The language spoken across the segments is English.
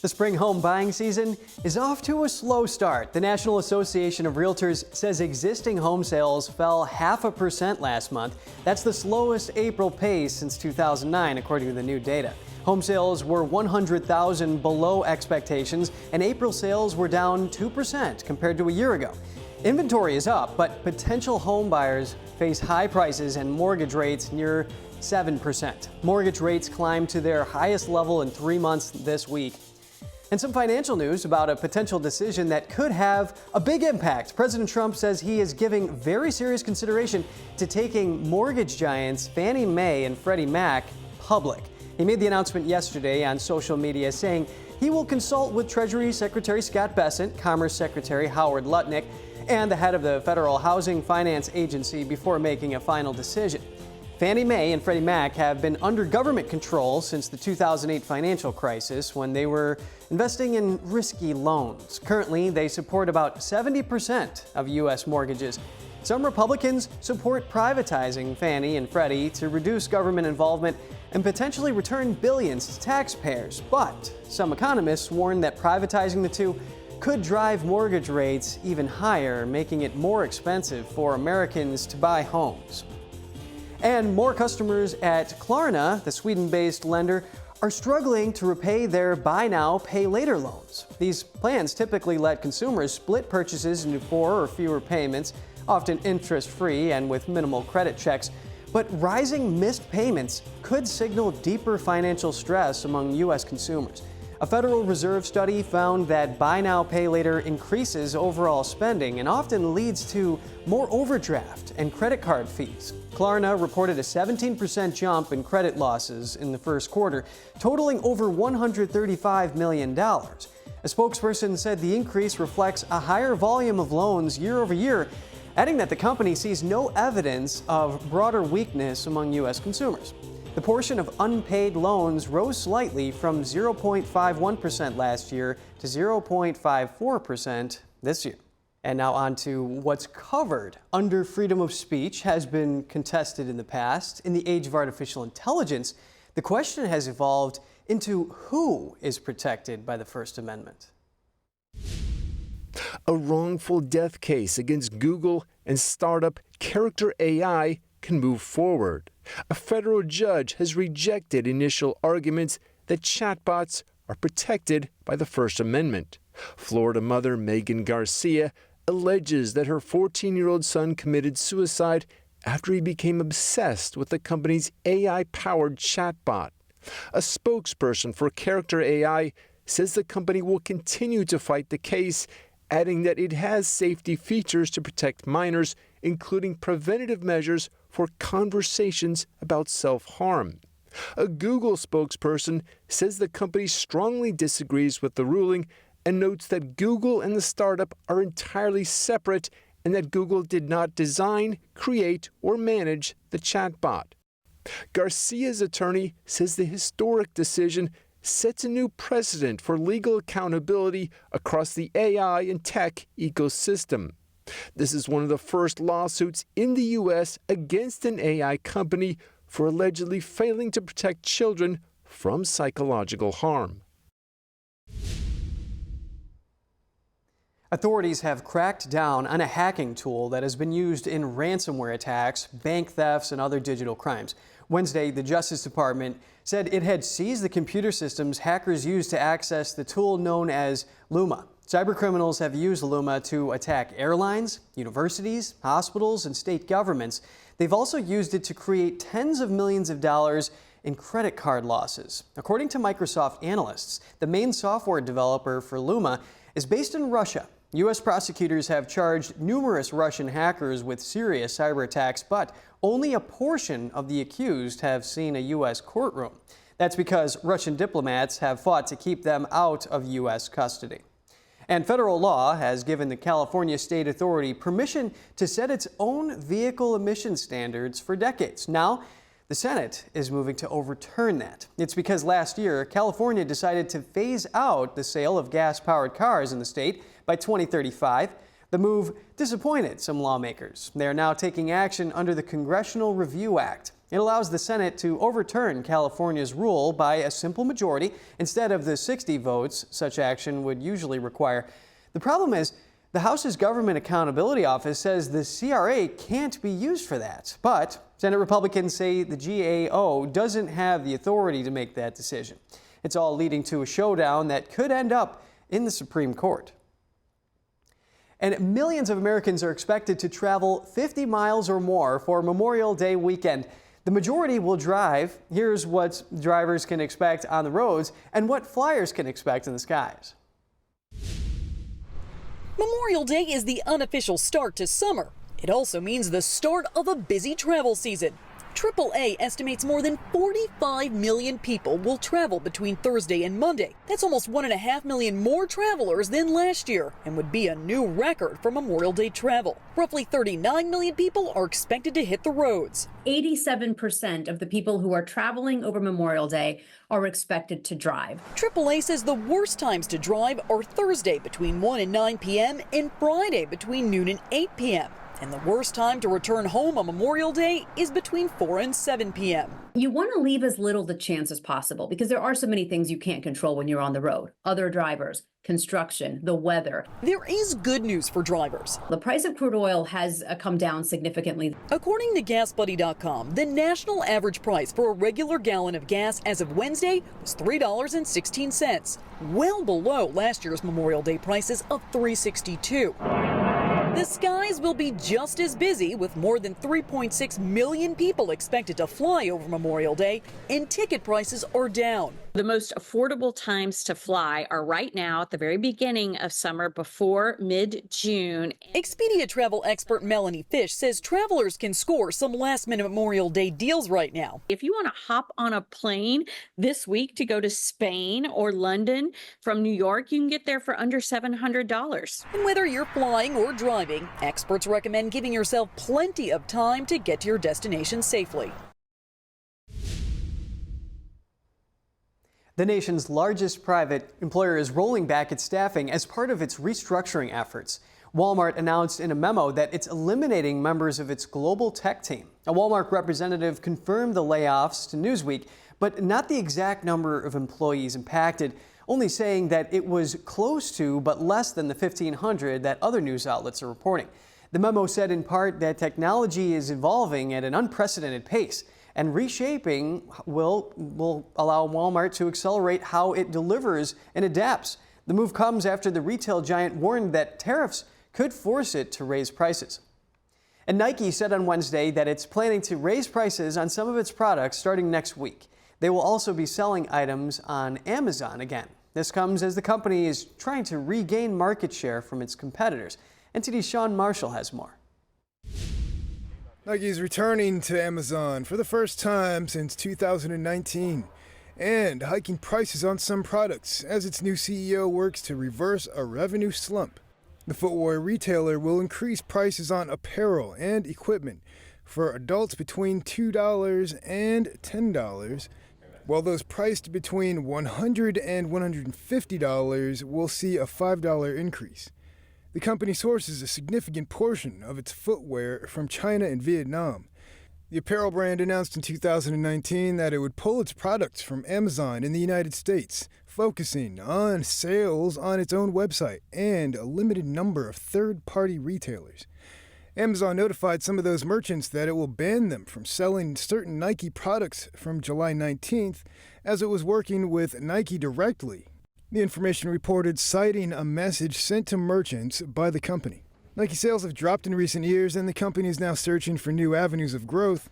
The spring home buying season is off to a slow start. The National Association of Realtors says existing home sales fell 0.5% last month. That's the slowest April pace since 2009, according to the new data. Home sales were 100,000 below expectations, and April sales were down 2% compared to a year ago. Inventory is up, but potential home buyers face high prices and mortgage rates near 7%. Mortgage rates climbed to their highest level in 3 months this week. And some financial news about a potential decision that could have a big impact. President Trump says he is giving very serious consideration to taking mortgage giants Fannie Mae and Freddie Mac public. He made the announcement yesterday on social media, saying he will consult with Treasury Secretary Scott Bessent, Commerce Secretary Howard Lutnick, and the head of the Federal Housing Finance Agency before making a final decision. Fannie Mae and Freddie Mac have been under government control since the 2008 financial crisis, when they were investing in risky loans. Currently, they support about 70% of U.S. mortgages. Some Republicans support privatizing Fannie and Freddie to reduce government involvement and potentially return billions to taxpayers. But some economists warn that privatizing the two could drive mortgage rates even higher, making it more expensive for Americans to buy homes. And more customers at Klarna, the Sweden-based lender, are struggling to repay their buy now, pay later loans. These plans typically let consumers split purchases into 4 or fewer payments, often interest-free and with minimal credit checks. But rising missed payments could signal deeper financial stress among U.S. consumers. A Federal Reserve study found that buy now, pay later increases overall spending and often leads to more overdraft and credit card fees. Klarna reported a 17% jump in credit losses in the first quarter, totaling over $135 million. A spokesperson said the increase reflects a higher volume of loans year over year, adding that the company sees no evidence of broader weakness among U.S. consumers. The portion of unpaid loans rose slightly from 0.51% last year to 0.54% this year. And now on to what's covered under freedom of speech has been contested in the past. In the age of artificial intelligence, the question has evolved into who is protected by the First Amendment. A wrongful death case against Google and startup Character AI can move forward. A federal judge has rejected initial arguments that chatbots are protected by the First Amendment. Florida mother Megan Garcia alleges that her 14-year-old son committed suicide after he became obsessed with the company's AI-powered chatbot. A spokesperson for Character AI says the company will continue to fight the case, adding that it has safety features to protect minors, including preventative measures for conversations about self-harm. A Google spokesperson says the company strongly disagrees with the ruling and notes that Google and the startup are entirely separate and that Google did not design, create, or manage the chatbot. Garcia's attorney says the historic decision sets a new precedent for legal accountability across the AI and tech ecosystem. This is one of the first lawsuits in the U.S. against an AI company for allegedly failing to protect children from psychological harm. Authorities have cracked down on a hacking tool that has been used in ransomware attacks, bank thefts, and other digital crimes. Wednesday, the Justice Department said it had seized the computer systems hackers used to access the tool known as Luma. Cybercriminals have used Luma to attack airlines, universities, hospitals, and state governments. They've also used it to create tens of millions of dollars in credit card losses. According to Microsoft analysts, the main software developer for Luma is based in Russia. U.S. prosecutors have charged numerous Russian hackers with serious cyber attacks, but only a portion of the accused have seen a U.S. courtroom. That's because Russian diplomats have fought to keep them out of U.S. custody. And federal law has given the California State Authority permission to set its own vehicle emission standards for decades. Now, the Senate is moving to overturn that. It's because last year, California decided to phase out the sale of gas-powered cars in the state by 2035. The move disappointed some lawmakers. They are now taking action under the Congressional Review Act. It allows the Senate to overturn California's rule by a simple majority instead of the 60 votes such action would usually require. The problem is, the House's Government Accountability Office says the CRA can't be used for that. But Senate Republicans say the GAO doesn't have the authority to make that decision. It's all leading to a showdown that could end up in the Supreme Court. And millions of Americans are expected to travel 50 miles or more for Memorial Day weekend. The majority will drive. Here's what drivers can expect on the roads and what flyers can expect in the skies. Memorial Day is the unofficial start to summer. It also means the start of a busy travel season. AAA estimates more than 45 million people will travel between Thursday and Monday. That's almost 1.5 million more travelers than last year and would be a new record for Memorial Day travel. Roughly 39 million people are expected to hit the roads. 87% of the people who are traveling over Memorial Day are expected to drive. AAA says the worst times to drive are Thursday between 1 and 9 p.m. and Friday between noon and 8 p.m. And the worst time to return home on Memorial Day is between 4 and 7 p.m. You want to leave as little the chance as possible because there are so many things you can't control when you're on the road. Other drivers, construction, the weather. There is good news for drivers. The price of crude oil has come down significantly. According to GasBuddy.com, the national average price for a regular gallon of gas as of Wednesday was $3.16, well below last year's Memorial Day prices of $3.62. The skies will be just as busy, with more than 3.6 million people expected to fly over Memorial Day, and ticket prices are down. The most affordable times to fly are right now at the very beginning of summer before mid-June. Expedia travel expert Melanie Fish says travelers can score some last-minute Memorial Day deals right now. If you want to hop on a plane this week to go to Spain or London from New York, you can get there for under $700. And whether you're flying or driving, experts recommend giving yourself plenty of time to get to your destination safely. The nation's largest private employer is rolling back its staffing as part of its restructuring efforts. Walmart announced in a memo that it's eliminating members of its global tech team. A Walmart representative confirmed the layoffs to Newsweek, but not the exact number of employees impacted, only saying that it was close to but less than the 1,500 that other news outlets are reporting. The memo said in part that technology is evolving at an unprecedented pace, and reshaping will allow Walmart to accelerate how it delivers and adapts. The move comes after the retail giant warned that tariffs could force it to raise prices. And Nike said on Wednesday that it's planning to raise prices on some of its products starting next week. They will also be selling items on Amazon again. This comes as the company is trying to regain market share from its competitors. NTD's Sean Marshall has more. Nike is returning to Amazon for the first time since 2019 and hiking prices on some products as its new CEO works to reverse a revenue slump. The footwear retailer will increase prices on apparel and equipment for adults between $2 and $10, while those priced between $100 and $150 will see a $5 increase. The company sources a significant portion of its footwear from China and Vietnam. The apparel brand announced in 2019 that it would pull its products from Amazon in the United States, focusing on sales on its own website and a limited number of third-party retailers. Amazon notified some of those merchants that it will ban them from selling certain Nike products from July 19th, as it was working with Nike directly. The information reported citing a message sent to merchants by the company. Nike sales have dropped in recent years, and the company is now searching for new avenues of growth.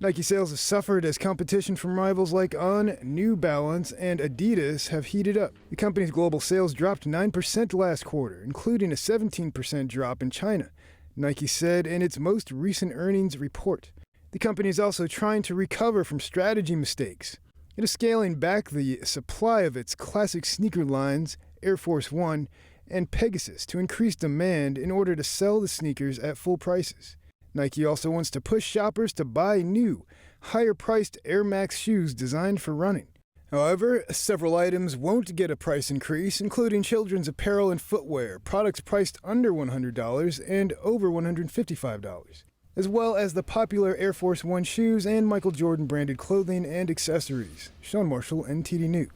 Nike sales have suffered as competition from rivals like On, New Balance, and Adidas have heated up. The company's global sales dropped 9% last quarter, including a 17% drop in China, Nike said in its most recent earnings report. The company is also trying to recover from strategy mistakes. It is scaling back the supply of its classic sneaker lines, Air Force One, and Pegasus to increase demand in order to sell the sneakers at full prices. Nike also wants to push shoppers to buy new, higher-priced Air Max shoes designed for running. However, several items won't get a price increase, including children's apparel and footwear, products priced under $100 and over $155. as well as the popular Air Force One shoes and Michael Jordan branded clothing and accessories. Sean Marshall, NTD News.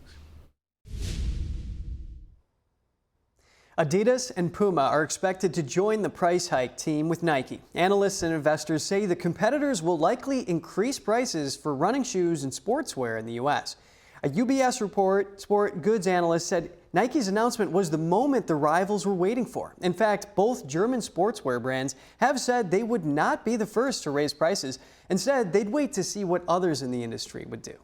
Adidas and Puma are expected to join the price hike team with Nike. Analysts and investors say the competitors will likely increase prices for running shoes and sportswear in the U.S. A UBS report, sport goods analyst said Nike's announcement was the moment the rivals were waiting for. In fact, both German sportswear brands have said they would not be the first to raise prices. Instead, they'd wait to see what others in the industry would do.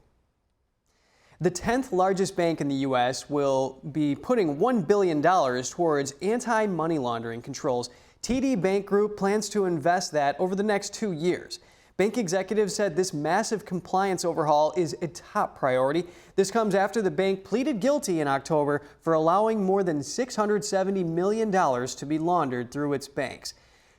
The 10th largest bank in the U.S. will be putting $1 billion towards anti-money laundering controls. TD Bank Group plans to invest that over the next 2 years. Bank executives said this massive compliance overhaul is a top priority. This comes after the bank pleaded guilty in October for allowing more than $670 million to be laundered through its banks.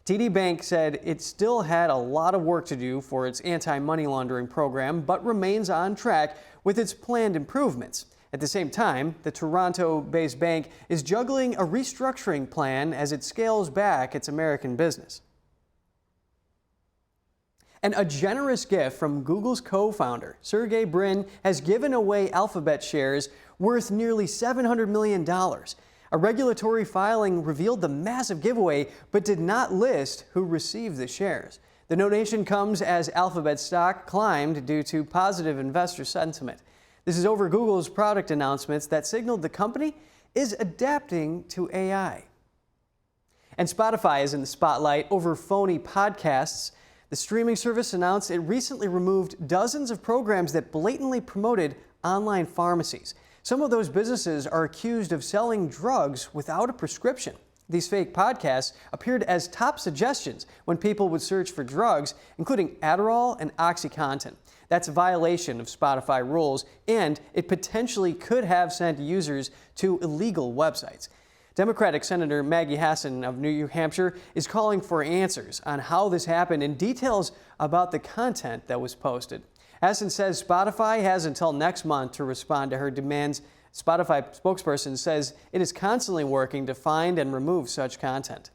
TD Bank said it still had a lot of work to do for its anti-money laundering program, but remains on track with its planned improvements. At the same time, the Toronto-based bank is juggling a restructuring plan as it scales back its American business. And a generous gift from Google's co-founder, Sergey Brin, has given away Alphabet shares worth nearly $700 million. A regulatory filing revealed the massive giveaway, but did not list who received the shares. The donation comes as Alphabet stock climbed due to positive investor sentiment. This is over Google's product announcements that signaled the company is adapting to AI. And Spotify is in the spotlight over phony podcasts. The streaming service announced it recently removed dozens of programs that blatantly promoted online pharmacies. Some of those businesses are accused of selling drugs without a prescription. These fake podcasts appeared as top suggestions when people would search for drugs, including Adderall and OxyContin. That's a violation of Spotify rules, and it potentially could have sent users to illegal websites. Democratic Senator Maggie Hassan of New Hampshire is calling for answers on how this happened and details about the content that was posted. Hassan says Spotify has until next month to respond to her demands. Spotify spokesperson says it is constantly working to find and remove such content.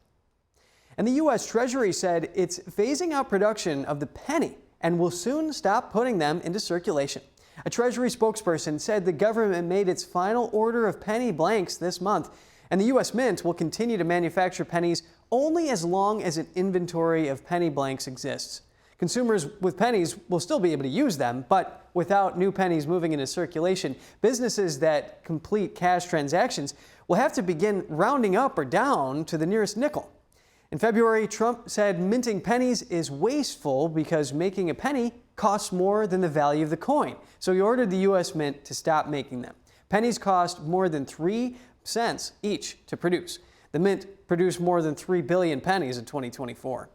And the U.S. Treasury said it's phasing out production of the penny and will soon stop putting them into circulation. A Treasury spokesperson said the government made its final order of penny blanks this month, and the U.S. Mint will continue to manufacture pennies only as long as an inventory of penny blanks exists. Consumers with pennies will still be able to use them, but without new pennies moving into circulation, businesses that complete cash transactions will have to begin rounding up or down to the nearest nickel. In February, Trump said minting pennies is wasteful because making a penny costs more than the value of the coin, so he ordered the U.S. Mint to stop making them. Pennies cost more than 3 cents each to produce. The Mint produced more than 3 billion pennies in 2024.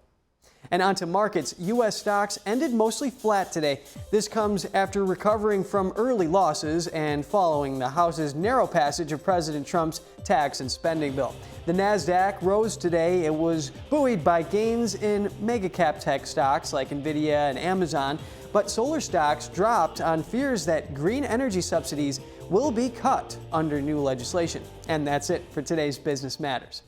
And onto markets, U.S. stocks ended mostly flat today. This comes after recovering from early losses and following the House's narrow passage of President Trump's tax and spending bill. The Nasdaq rose today. It was buoyed by gains in mega-cap tech stocks like Nvidia and Amazon, but solar stocks dropped on fears that green energy subsidies will be cut under new legislation. And that's it for today's Business Matters.